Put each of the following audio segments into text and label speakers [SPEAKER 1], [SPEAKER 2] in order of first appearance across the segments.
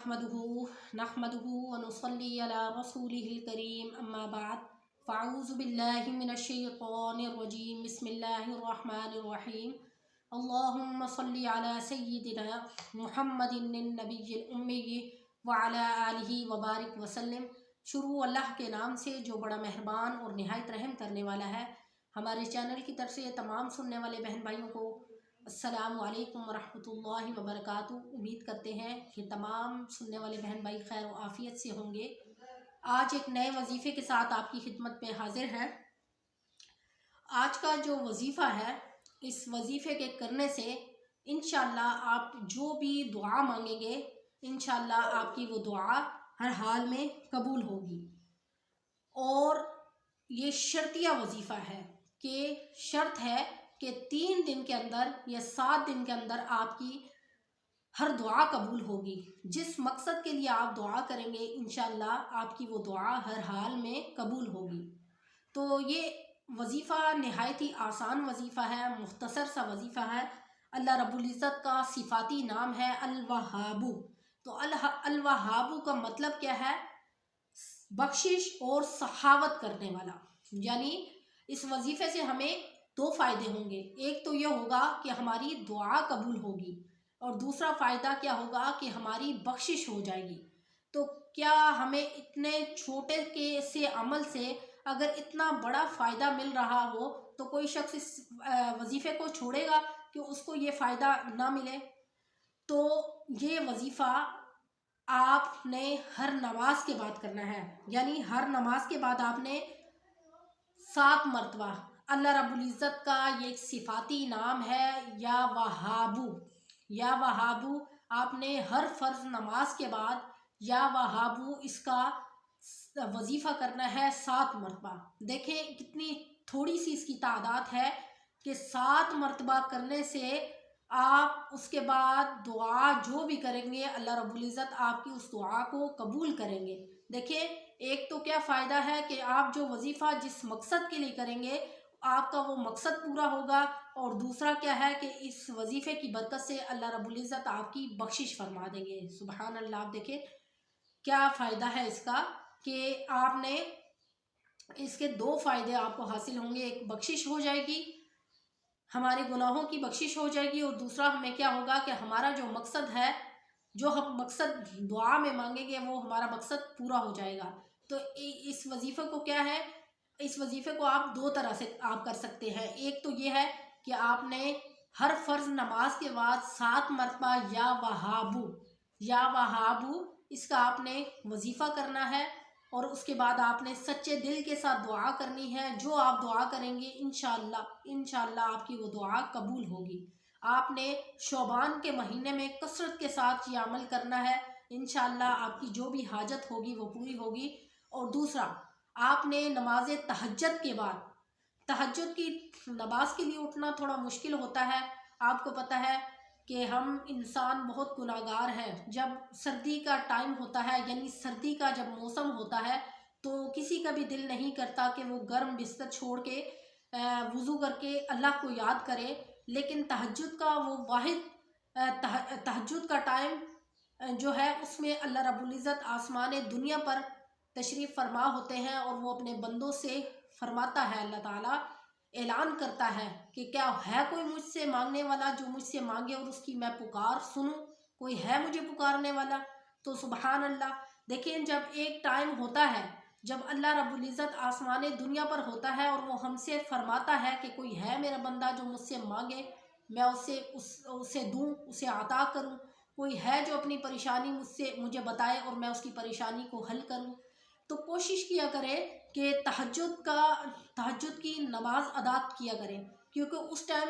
[SPEAKER 1] नहमदुहु व नुसल्ली अला रसूलिहिल करीम अम्मा बाद फ़अऊज़ु बिल्लाहि मिनश शैतानिर रजीम बिस्मिल्लाहिर रहमानिर रहीम अल्लाहुम्मा सल्लि अला सय्यिदिना मुहम्मदिन नबिय्यिल उम्मी व अला आलिहि व बारिक वसल्लम। शुरू अल्लाह के नाम से जो बड़ा मेहरबान और निहायत रहम करने वाला है। हमारे चैनल की तरफ से तमाम सुनने वाले बहन भाइयों को अस्सलामु अलैकुम वरहमतुल्लाहि वबरकातुहू। उम्मीद करते हैं कि तमाम सुनने वाले बहन भाई खैर व आफ़ियत से होंगे। आज एक नए वजीफ़े के साथ आपकी खिदमत में हाजिर हैं। आज का जो वजीफ़ा है, इस वजीफ़े के करने से इंशाअल्लाह आप जो भी दुआ मांगेंगे इंशाअल्लाह आपकी वो दुआ हर हाल में कबूल होगी। और ये शर्तिया वजीफ़ा है कि शर्त है कि 3 दिन के अंदर या 7 दिन के अंदर आपकी हर दुआ कबूल होगी। जिस मकसद के लिए आप दुआ करेंगे इंशाअल्लाह आपकी वो दुआ हर हाल में कबूल होगी। तो ये वजीफ़ा नहायत ही आसान वजीफ़ा है, मुख्तसर सा वजीफ़ा है। अल्लाह रब्बुल इज़्ज़त का सिफ़ाती नाम है अल-वहाबु। तो अल-वहाबु का मतलब क्या है? बख्शिश और सखावत करने वाला। यानी इस वजीफ़े से हमें 2 फ़ायदे होंगे। एक तो ये होगा कि हमारी दुआ कबूल होगी और दूसरा फ़ायदा क्या होगा कि हमारी बख्शिश हो जाएगी। तो क्या हमें इतने छोटे के से अमल से अगर इतना बड़ा फ़ायदा मिल रहा हो तो कोई शख्स इस वजीफ़े को छोड़ेगा कि उसको ये फ़ायदा ना मिले? तो ये वजीफ़ा आपने हर नमाज के बाद करना है। यानी हर नमाज के बाद आपने 7 मरतबा अल्लाह रब्बुल इज़्ज़त का ये एक सिफ़ाती नाम है या वहाबू। या वहाबू आपने हर फ़र्ज़ नमाज के बाद या वहाबू इसका वजीफ़ा करना है 7 मरतबा। देखें कितनी थोड़ी सी इसकी तादाद है कि 7 मरतबा करने से आप उसके बाद दुआ जो भी करेंगे अल्लाह रब्बुल इज़्ज़त आपकी उस दुआ को कबूल करेंगे। देखिए एक तो क्या फ़ायदा है कि आप जो वजीफ़ा जिस मकसद के लिए करेंगे आपका वो मकसद पूरा होगा। और दूसरा क्या है कि इस वजीफ़े की बरकत से अल्लाह रब्बुल इज़्ज़त आपकी बख्शिश फरमा देंगे। सुभान अल्लाह। आप देखिए क्या फ़ायदा है इसका कि आपने इसके 2 फ़ायदे आपको हासिल होंगे। एक बख्शिश हो जाएगी, हमारे गुनाहों की बख्शिश हो जाएगी और दूसरा हमें क्या होगा कि हमारा जो मकसद है, जो हम मकसद दुआ में मांगेंगे वो हमारा मकसद पूरा हो जाएगा। तो इस वजीफ़े को क्या है, इस वजीफ़े को आप 2 तरह से आप कर सकते हैं। एक तो ये है कि आपने हर फ़र्ज़ नमाज के बाद 7 मरतबा या वहाबू इसका आपने वजीफ़ा करना है और उसके बाद आपने सच्चे दिल के साथ दुआ करनी है। जो आप दुआ करेंगे इंशाअल्लाह आपकी वो दुआ कबूल होगी। आपने शोबान के महीने में कसरत के साथ ये अमल करना है। इंशाअल्लाह आपकी जो भी हाजत होगी वो पूरी होगी। और दूसरा आपने नमाज तहज्जुद के बाद, तहज्जुद की नमाज के लिए उठना थोड़ा मुश्किल होता है। आपको पता है कि हम इंसान बहुत गुनाहगार हैं। जब सर्दी का टाइम होता है यानी सर्दी का जब मौसम होता है तो किसी का भी दिल नहीं करता कि वो गर्म बिस्तर छोड़ के वज़ू करके अल्लाह को याद करे। लेकिन तहज्जुद का वो वाहिद तहज्जुद का टाइम जो है उसमें अल्लाह रब्बुल इज़्ज़त आसमान दुनिया पर तशरीफ़ फरमा होते हैं और वो अपने बंदों से फरमाता है, अल्लाह ताला ऐलान करता है कि क्या है कोई मुझसे मांगने वाला जो मुझसे मांगे और उसकी मैं पुकार सुनूं? कोई है मुझे पुकारने वाला? तो सुभान अल्लाह। देखिए जब एक टाइम होता है जब अल्लाह रब्बुल इज़्ज़त आसमान दुनिया पर होता है और वो हमसे फरमाता है कि कोई है मेरा बंदा जो मुझसे मांगे, मैं उसे दूँ, उसे अता करूँ। कोई है जो अपनी परेशानी मुझे बताए और मैं उसकी परेशानी को हल करूँ। तो कोशिश किया करें कि तहज्जुद की नमाज अदा किया करें, क्योंकि उस टाइम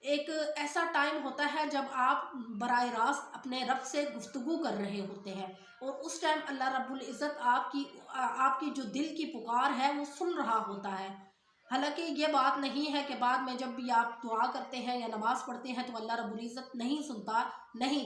[SPEAKER 1] एक ऐसा टाइम होता है जब आप बराह रास्त अपने रब से गुफ्तगू कर रहे होते हैं और उस टाइम अल्लाह रब्बुल इज़्ज़त आपकी जो दिल की पुकार है वो सुन रहा होता है। हालांकि ये बात नहीं है कि बाद में जब भी आप दुआ करते हैं या नमाज़ पढ़ते हैं तो अल्लाह रब्बुल इज़्ज़त नहीं सुनता। नहीं,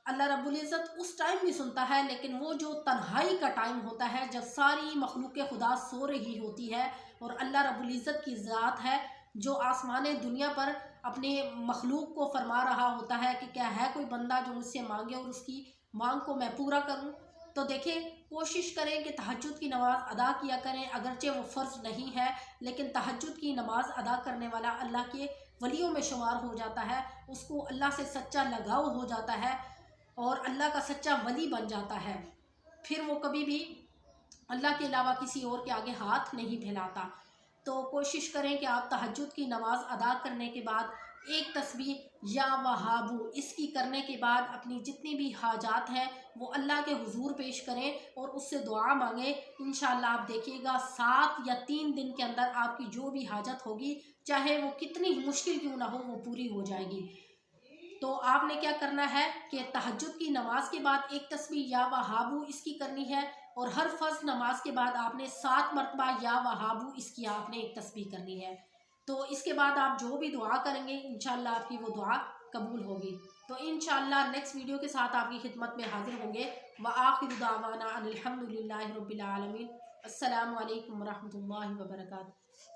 [SPEAKER 1] अल्लाह रब्बुल इज़्ज़त उस टाइम भी सुनता है, लेकिन वो जो तन्हाई का टाइम होता है जब सारी मखलूक खुदा सो रही होती है और अल्लाह रब्बुल इज़्ज़त की ज़ात है जो आसमान दुनिया पर अपने मखलूक को फरमा रहा होता है कि क्या है कोई बंदा जो मुझसे मांगे और उसकी मांग को मैं पूरा करूं। तो देखिए, कोशिश करें कि तहज्जुद की नमाज़ अदा किया करें, अगरचे वो फ़र्ज़ नहीं है, लेकिन तहज्जुद की नमाज़ अदा करने वाला अल्लाह के वलियों में शुमार हो जाता है, उसको अल्लाह से सच्चा लगाव हो जाता है और अल्लाह का सच्चा वली बन जाता है। फिर वो कभी भी अल्लाह के अलावा किसी और के आगे हाथ नहीं फैलाता। तो कोशिश करें कि आप तहज्जुद की नमाज़ अदा करने के बाद एक तस्बीह या वहाबू इसकी करने के बाद अपनी जितनी भी हाजात हैं वो अल्लाह के हुजूर पेश करें और उससे दुआ मांगें। इंशाअल्लाह आप देखिएगा 7 या 3 दिन के अंदर आपकी जो भी हाजत होगी, चाहे वो कितनी मुश्किल क्यों ना हो, वो पूरी हो जाएगी। तो आपने क्या करना है कि तहज्जुद की नमाज के बाद एक तस्बीह या वहाबू इसकी करनी है और हर फर्ज नमाज के बाद आपने 7 मरतबा या वहाबू इसकी आपने एक तस्बीह करनी है। तो इसके बाद आप जो भी दुआ करेंगे इंशाअल्लाह आपकी वो दुआ कबूल होगी। तो इंशाअल्लाह नेक्स्ट वीडियो के साथ आपकी खिदमत में हाजिर होंगे। व आखिरु दावाना अनिल हम्दुलिल्लाहि रब्बिल आलमीन। अस्सलामु अलैकुम व रहमतुल्लाहि व बरकातुहू।